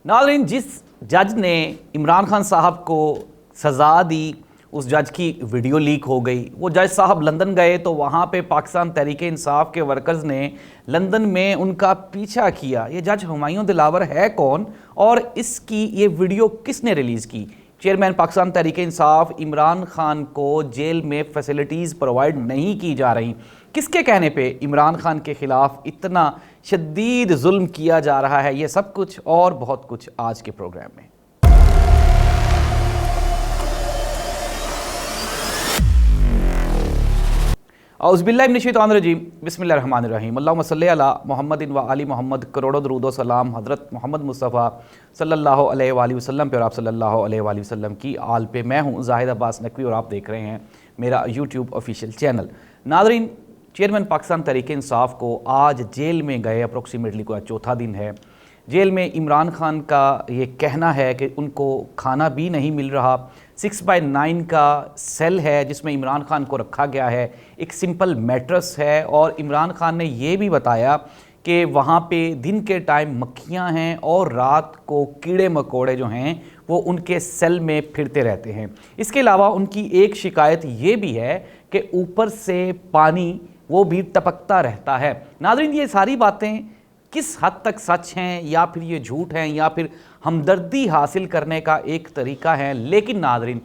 नाज़रीन, जिस जज ने इमरान खान साहब को सज़ा दी उस जज की वीडियो लीक हो गई। वो जज साहब लंदन गए तो वहाँ पे पाकिस्तान तहरीक इंसाफ के वर्कर्स ने लंदन में उनका पीछा किया। ये जज हुमायूं दिलावर है कौन और इसकी ये वीडियो किसने रिलीज़ की? चेयरमैन पाकिस्तान तहरीक इंसाफ इमरान खान को जेल में फैसिलिटीज़ प्रोवाइड नहीं की जा रही। किसके कहने पे इमरान खान के ख़िलाफ़ इतना शदीद जुल्म किया जा रहा है? ये सब कुछ और बहुत कुछ आज के प्रोग्राम में। औज़ुबिल्लाहिमिनश्शैतानिर्रजीम, बिस्मिल्लाहिर्रहमानिर्रहीम। अल्लाहुम्मा सल्लि अला मुहम्मदिन व आलि मुहम्मद। करोड़ों दरूद व सलाम हज़रत मोहम्मद मुस्तफ़ा सल्लल्लाहु अलैहि वसल्लम पे और आप सल्लल्लाहु अलैहि वसल्लम की आल पे। मैं हूँ ज़ाहिद अब्बास नकवी और आप देख रहे हैं मेरा यूट्यूब ऑफिशियल चैनल। नाज़रीन, चेयरमैन पाकिस्तान तहरीक इंसाफ को आज जेल में गए, अप्रोक्सीमेटली को चौथा दिन है। जेल में इमरान खान का ये कहना है कि उनको खाना भी नहीं मिल रहा। 6x9 का सेल है जिसमें इमरान खान को रखा गया है, एक सिंपल मैट्रेस है और इमरान खान ने ये भी बताया कि वहाँ पे दिन के टाइम मक्खियाँ हैं और रात को कीड़े मकोड़े जो हैं वो उनके सेल में फिरते रहते हैं। इसके अलावा उनकी एक शिकायत ये भी है कि ऊपर से पानी वो भी टपकता रहता है। नाज़रीन, ये सारी बातें किस हद तक सच हैं या फिर ये झूठ हैं या फिर हमदर्दी हासिल करने का एक तरीका है, लेकिन नाज़रीन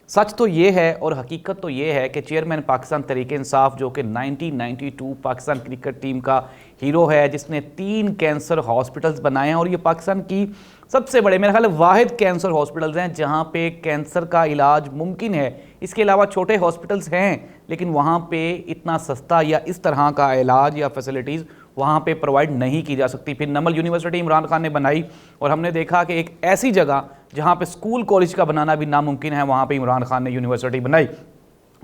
सच तो ये है और हकीकत तो ये है कि चेयरमैन पाकिस्तान तहरीक इंसाफ जो कि 1992 पाकिस्तान क्रिकेट टीम का हीरो है, जिसने 3 कैंसर हॉस्पिटल्स बनाए हैं और ये पाकिस्तान की सबसे बड़े, मेरा ख्याल है वाहिद कैंसर हॉस्पिटल्स हैं जहाँ पे कैंसर का इलाज मुमकिन है। इसके अलावा छोटे हॉस्पिटल्स हैं लेकिन वहाँ पे इतना सस्ता या इस तरह का इलाज या फैसिलिटीज़ वहाँ पे प्रोवाइड नहीं की जा सकती। फिर नमल यूनिवर्सिटी इमरान खान ने बनाई और हमने देखा कि एक ऐसी जगह जहाँ पे स्कूल कॉलेज का बनाना भी नामुमकिन है, वहाँ पे इमरान खान ने यूनिवर्सिटी बनाई।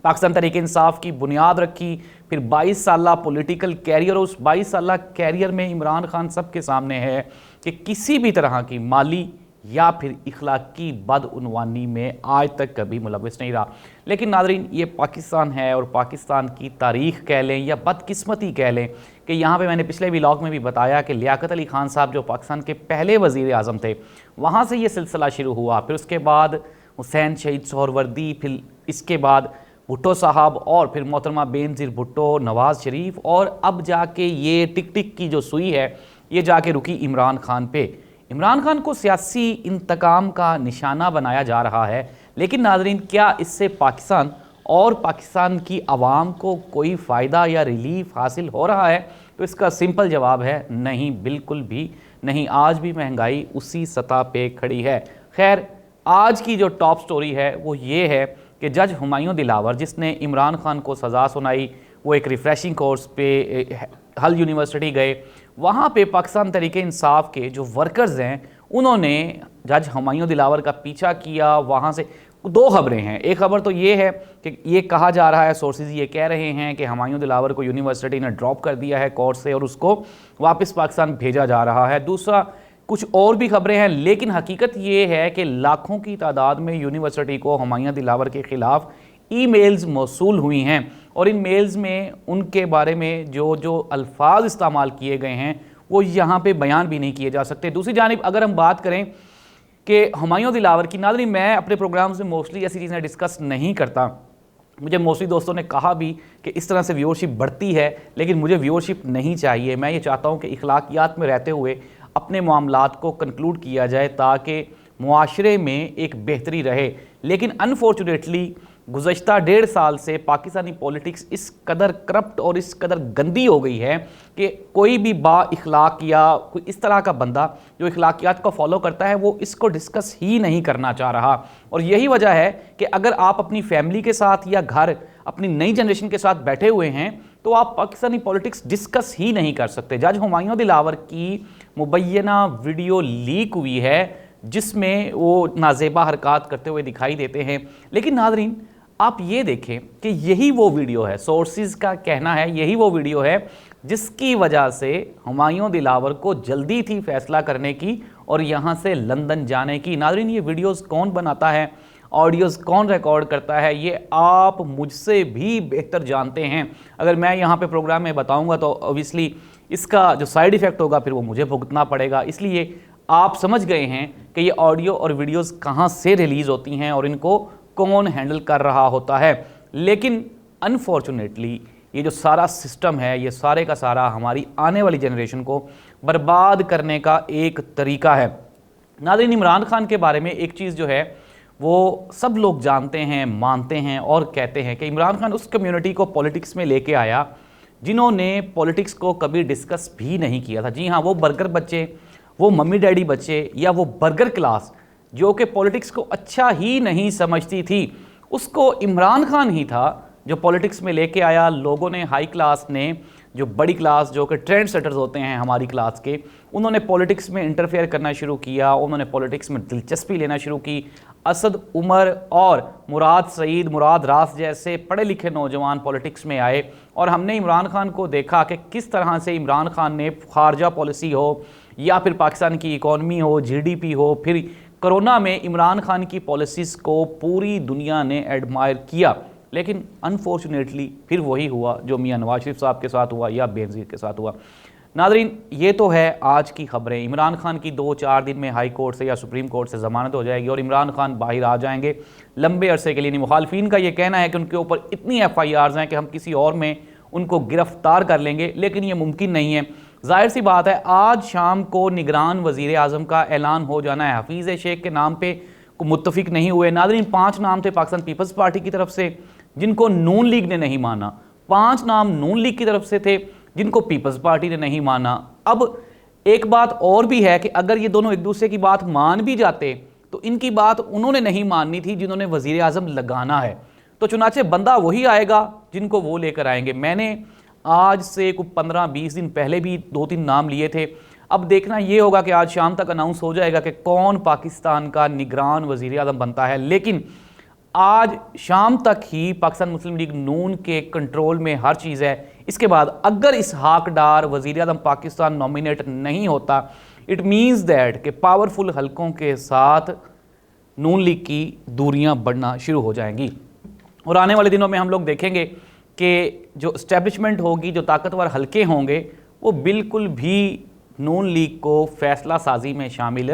पाकिस्तान तहरीक इंसाफ की बुनियाद रखी, फिर 22 साल पॉलिटिकल कैरियर, उस 22 साल कैरियर में इमरान खान सबके सामने है कि किसी भी तरह की माली या फिर इखलाकी बदउनवानी में आज तक कभी मुलविस नहीं रहा। लेकिन नाज़रीन, ये पाकिस्तान है और पाकिस्तान की तारीख़ कह लें या बदकिस्मती कह लें कि यहाँ पे मैंने पिछले व्लॉग में भी बताया कि लियाकत अली खान साहब जो पाकिस्तान के पहले वज़ीर आज़म थे, वहाँ से ये सिलसिला शुरू हुआ। फिर उसके बाद हुसैन शहीद सोहरवर्दी, फिर इसके बाद भुट्टो साहब और फिर मोहतरमा बेनज़ीर भुट्टो, नवाज़ शरीफ और अब जाके ये टिक टिक की जो सुई है ये जाके रुकी इमरान खान पे। इमरान खान को सियासी इंतकाम का निशाना बनाया जा रहा है, लेकिन नाज़रीन क्या इससे पाकिस्तान और पाकिस्तान की आवाम को कोई फ़ायदा या रिलीफ हासिल हो रहा है? तो इसका सिंपल जवाब है नहीं, बिल्कुल भी नहीं। आज भी महंगाई उसी सतह पे खड़ी है। खैर, आज की जो टॉप स्टोरी है वो ये है कि जज हुमायूं दिलावर जिसने इमरान खान को सज़ा सुनाई, वो एक रिफ़्रेशिंग कोर्स पे हल यूनिवर्सिटी गए। वहाँ पे पाकिस्तान तहरीक इंसाफ के जो वर्कर्स हैं उन्होंने जज हुमायूं दिलावर का पीछा किया। वहाँ से 2 खबरें हैं। एक खबर तो ये है कि ये कहा जा रहा है, सोर्सेज ये कह रहे हैं कि हुमायूं दिलावर को यूनिवर्सिटी ने ड्रॉप कर दिया है कोर्स से और उसको वापस पाकिस्तान भेजा जा रहा है। दूसरा, कुछ और भी खबरें हैं, लेकिन हकीकत ये है कि लाखों की तादाद में यूनिवर्सिटी को हुमायूं दिलावर के ख़िलाफ़ ईमेल्स मौसूल हुई हैं और इन मेल्स में उनके बारे में जो अल्फाज इस्तेमाल किए गए हैं वो यहाँ पे बयान भी नहीं किए जा सकते। दूसरी जानिब अगर हम बात करें कि हुमायूं दिलावर की, नाज़रीन मैं अपने प्रोग्राम्स में मोस्टली ऐसी चीज़ें डिस्कस नहीं करता। मुझे मोस्टली दोस्तों ने कहा भी कि इस तरह से व्यूअरशिप बढ़ती है, लेकिन मुझे व्यूअरशिप नहीं चाहिए। मैं ये चाहता हूँ कि इखलाकियात में रहते हुए अपने मामलात को कंक्लूड किया जाए ताकि मुआशरे में एक बेहतरी रहे। लेकिन अनफॉर्चुनेटली गुज़श्ता 1.5 साल से पाकिस्तानी पॉलिटिक्स इस कदर करप्ट और इस कदर गंदी हो गई है कि कोई भी इखलाक या कोई इस तरह का बंदा जो इखलाकियात को फॉलो करता है वो इसको डिस्कस ही नहीं करना चाह रहा। और यही वजह है कि अगर आप अपनी फैमिली के साथ या घर अपनी नई जनरेशन के साथ बैठे हुए हैं तो आप पाकिस्तानी पॉलिटिक्स डिस्कस ही नहीं कर सकते। जज हुमायूं दिलावर की मुबैना वीडियो लीक हुई है जिसमें वो नाजेबा हरकत करते हुए दिखाई देते हैं। लेकिन नाज़रीन आप ये देखें कि यही वो वीडियो है, सोर्सेज का कहना है यही वो वीडियो है जिसकी वजह से हुमायूं दिलावर को जल्दी थी फैसला करने की और यहाँ से लंदन जाने की। नाज़रीन, ये वीडियोस कौन बनाता है, ऑडियोज़ कौन रिकॉर्ड करता है, ये आप मुझसे भी बेहतर जानते हैं। अगर मैं यहाँ पे प्रोग्राम में बताऊँगा तो ऑब्वियसली इसका जो साइड इफ़ेक्ट होगा फिर वो मुझे भुगतना पड़ेगा। इसलिए आप समझ गए हैं कि ये ऑडियो और वीडियोस कहाँ से रिलीज़ होती हैं और इनको कौन हैंडल कर रहा होता है। लेकिन अनफॉर्चुनेटली ये जो सारा सिस्टम है, ये सारे का सारा हमारी आने वाली जनरेशन को बर्बाद करने का एक तरीका है। नाज़रीन, इमरान खान के बारे में एक चीज़ जो है वो सब लोग जानते हैं, मानते हैं और कहते हैं कि इमरान खान उस कम्युनिटी को पॉलिटिक्स में लेके आया जिन्होंने पॉलिटिक्स को कभी डिस्कस भी नहीं किया था। जी हाँ, वो बर्गर बच्चे, वो मम्मी डैडी बच्चे या वो बर्गर क्लास जो कि पॉलिटिक्स को अच्छा ही नहीं समझती थी, उसको इमरान खान ही था जो पॉलिटिक्स में लेके आया। लोगों ने, हाई क्लास ने, जो बड़ी क्लास जो कि ट्रेंड सेटर्स होते हैं हमारी क्लास के, उन्होंने पॉलिटिक्स में इंटरफेयर करना शुरू किया, उन्होंने पॉलिटिक्स में दिलचस्पी लेना शुरू की। असद उमर और मुराद सईद, मुराद रास जैसे पढ़े लिखे नौजवान पॉलिटिक्स में आए और हमने इमरान खान को देखा कि किस तरह से इमरान खान ने खारजा पॉलिसी हो या फिर पाकिस्तान की इकॉनमी हो, जीडीपी हो, फिर कोरोना में इमरान खान की पॉलिसीज़ को पूरी दुनिया ने एडमायर किया। लेकिन अनफॉर्चुनेटली फिर वही हुआ जो मियां नवाज शरीफ साहब के साथ हुआ या बेनज़ीर के साथ हुआ। नादरीन, ये तो है आज की खबरें। इमरान खान की 2-4 दिन में हाई कोर्ट से या सुप्रीम कोर्ट से ज़मानत हो जाएगी और इमरान खान बाहर आ जाएंगे लंबे अरसे के लिए। मुखालफिन का ये कहना है कि उनके ऊपर इतनी FIRs हैं कि हम किसी और में उनको गिरफ्तार कर लेंगे, लेकिन ये मुमकिन नहीं है। जाहिर सी बात है, आज शाम को निगरान वज़ीर आज़म का ऐलान हो जाना है। हफीज़ शेख के नाम पे मुत्तफिक नहीं हुए। नादरीन, 5 नाम थे पाकिस्तान पीपल्स पार्टी की तरफ से जिनको नून लीग ने नहीं माना, 5 नाम नून लीग की तरफ से थे जिनको पीपल्स पार्टी ने नहीं माना। अब एक बात और भी है कि अगर ये दोनों एक दूसरे की बात मान भी जाते तो इनकी बात उन्होंने नहीं माननी थी जिन्होंने वज़ीर आज़म लगाना है। तो चुनाचे बंदा वही आएगा जिनको वो लेकर आएंगे। मैंने आज से कुछ 15-20 दिन पहले भी 2-3 नाम लिए थे। अब देखना ये होगा कि आज शाम तक अनाउंस हो जाएगा कि कौन पाकिस्तान का निगरान वज़ीर आज़म बनता है। लेकिन आज शाम तक ही पाकिस्तान मुस्लिम लीग नून के कंट्रोल में हर चीज़ है। इसके बाद अगर इसहाक डार वज़ीर आज़म पाकिस्तान नॉमिनेट नहीं होता, इट मीन्स दैट कि पावरफुल हलकों के साथ नून लीग की दूरियां बढ़ना शुरू हो जाएंगी और आने वाले दिनों में हम लोग देखेंगे कि जो इस्टेब्लिशमेंट होगी, जो ताकतवर हलके होंगे, वो बिल्कुल भी नून लीग को फैसला साजी में शामिल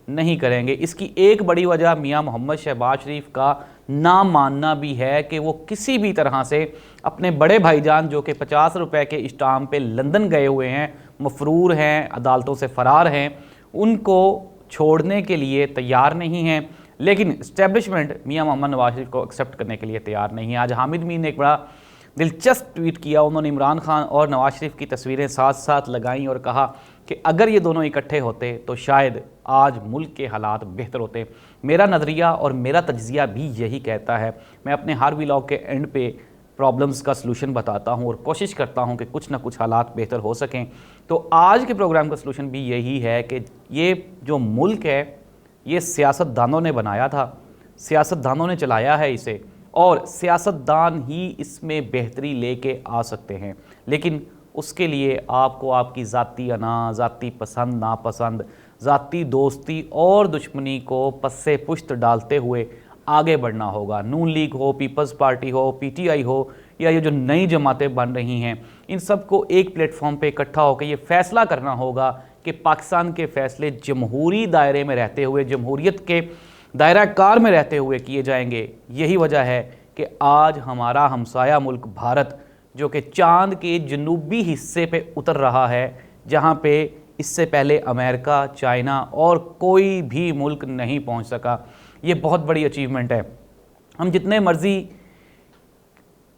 नहीं करेंगे। इसकी एक बड़ी वजह मियां मोहम्मद शहबाज शरीफ का ना मानना भी है कि वो किसी भी तरह से अपने बड़े भाईजान जो कि 50 रुपए के स्टाम्प पे लंदन गए हुए हैं, मफरूर हैं, अदालतों से फ़रार हैं, उनको छोड़ने के लिए तैयार नहीं हैं। लेकिन इस्टेब्लिशमेंट मियां मोहम्मद नवाज शरीफ को एक्सेप्ट करने के लिए तैयार नहीं है। आज हामिद मीर ने एक बड़ा दिलचस्प ट्वीट किया। उन्होंने इमरान खान और नवाज शरीफ की तस्वीरें साथ साथ लगाईं और कहा कि अगर ये दोनों इकट्ठे होते तो शायद आज मुल्क के हालात बेहतर होते। मेरा नज़रिया और मेरा तज्ज़िया भी यही कहता है। मैं अपने हर व्लॉग के एंड पे प्रॉब्लम्स का सलूशन बताता हूँ और कोशिश करता हूँ कि कुछ ना कुछ हालात बेहतर हो सकें। तो आज के प्रोग्राम का सलूशन भी यही है कि ये जो मुल्क है, ये सियासतदानों ने बनाया था, सियासतदानों ने चलाया है इसे और सियासतदान ही इसमें बेहतरी लेके आ सकते हैं। लेकिन उसके लिए आपको आपकी ज़ाती अना, ज़ाती पसंद नापसंद, ज़ाती दोस्ती और दुश्मनी को पस्से पुश्त डालते हुए आगे बढ़ना होगा। नून लीग हो, पीपल्स पार्टी हो, PTI हो या ये जो नई जमातें बन रही हैं, इन सबको एक प्लेटफॉर्म पे इकट्ठा होकर ये फ़ैसला करना होगा कि पाकिस्तान के फ़ैसले जमहूरी दायरे में रहते हुए, जमहूरियत के दायरा कार में रहते हुए किए जाएंगे। यही वजह है कि आज हमारा हमसाया मुल्क भारत, जो कि चांद के जनूबी हिस्से पे उतर रहा है, जहाँ पे इससे पहले अमेरिका, चाइना और कोई भी मुल्क नहीं पहुँच सका, ये बहुत बड़ी अचीवमेंट है। हम जितने मर्ज़ी,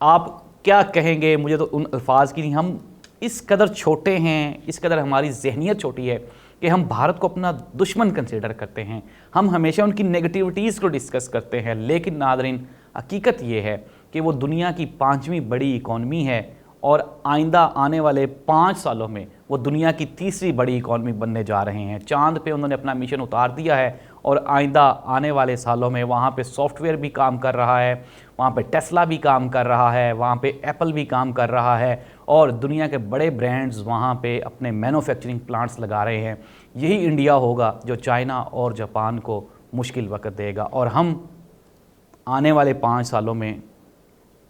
आप क्या कहेंगे, मुझे तो उन अल्फाज की नहीं, हम इस कदर छोटे हैं, इस कदर हमारी जहनीत छोटी है कि हम भारत को अपना दुश्मन कंसिडर करते हैं। हम हमेशा उनकी नेगेटिविटीज़ को डिस्कस करते हैं। लेकिन नादरीन, हकीकत ये है कि वो दुनिया की 5वीं बड़ी इकॉनमी है और आइंदा आने वाले 5 सालों में वो दुनिया की 3री बड़ी इकॉनमी बनने जा रहे हैं। चांद पे उन्होंने अपना मिशन उतार दिया है और आइंदा आने वाले सालों में वहाँ पे सॉफ्टवेयर भी काम कर रहा है, वहाँ पे टेस्ला भी काम कर रहा है, वहाँ पे एप्पल भी काम कर रहा है और दुनिया के बड़े ब्रांड्स वहाँ पे अपने मैन्युफैक्चरिंग प्लांट्स लगा रहे हैं। यही इंडिया होगा जो चाइना और जापान को मुश्किल वक्त देगा। और हम आने वाले 5 सालों में,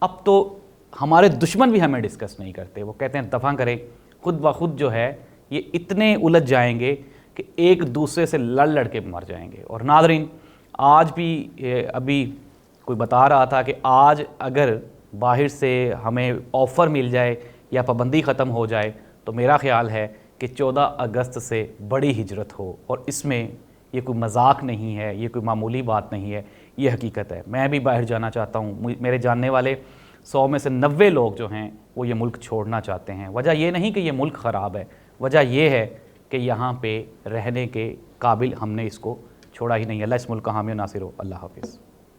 अब तो हमारे दुश्मन भी हमें डिस्कस नहीं करते, वो कहते हैं दफ़ा करें, खुद ब खुद जो है ये इतने उलझ जाएंगे कि एक दूसरे से लड़ लड़ के मर जाएंगे। और नादरीन, आज भी अभी कोई बता रहा था कि आज अगर बाहर से हमें ऑफ़र मिल जाए या पाबंदी ख़त्म हो जाए तो मेरा ख़्याल है कि 14 अगस्त से बड़ी हिजरत हो, और इसमें ये कोई मजाक नहीं है, ये कोई मामूली बात नहीं है, ये हकीकत है। मैं भी बाहर जाना चाहता हूँ। मेरे जानने वाले 100 में से 90 लोग जो हैं वो ये मुल्क छोड़ना चाहते हैं। वजह ये नहीं कि ये मुल्क ख़राब है, वजह ये है कि यहाँ पे रहने के काबिल हमने इसको छोड़ा ही नहीं। अल्लाह इस मुल्क का हामी नासिर हो। अल्लाह हाफिज़।